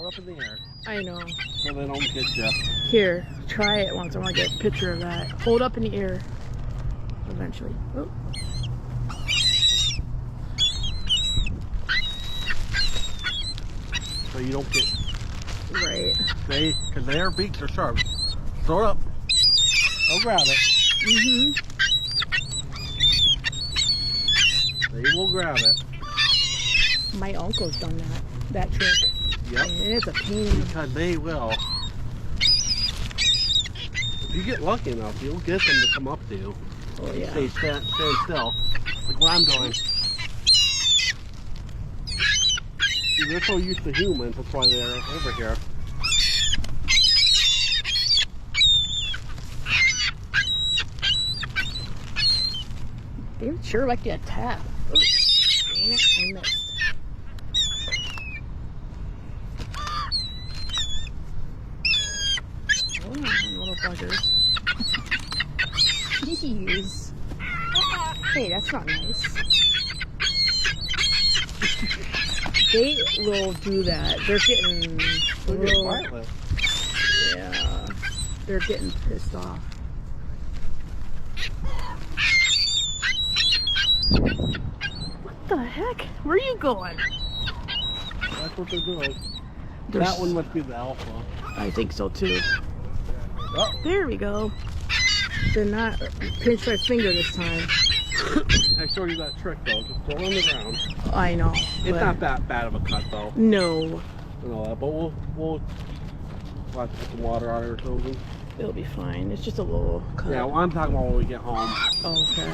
Throw it up in the air. I know. So they don't get you. Here, try it once. I want to get a picture of that. Hold up in the air. Eventually. Oh. So you don't get. Right. Because their beaks are sharp. Throw it up. I'll grab it. Mm-hmm. They will grab it. My uncle's done that trick. Yep. And it's a pain. Because they will. If you get lucky enough, you'll get them to come up to you. Oh yeah. Stay still. Like what I'm doing. See, they're so used to humans, that's why they're over here. They would sure like to attack. Oh, dang it, I missed. Oh, little buggers. Jeez. Hey, that's not nice. They will do that. They're getting a little, yeah, they're getting pissed off. What the heck? Where are you going? That's what they're doing. That one must be the alpha. I think so too. Oh. There we go. Did not pinch my finger this time. I showed you that trick though. Just throw it on the ground. I know. It's not that bad of a cut though. No. And all that, but we'll have to put some water on it or something. It'll be fine. It's just a little cut. Yeah, well, I'm talking about when we get home. Oh, okay.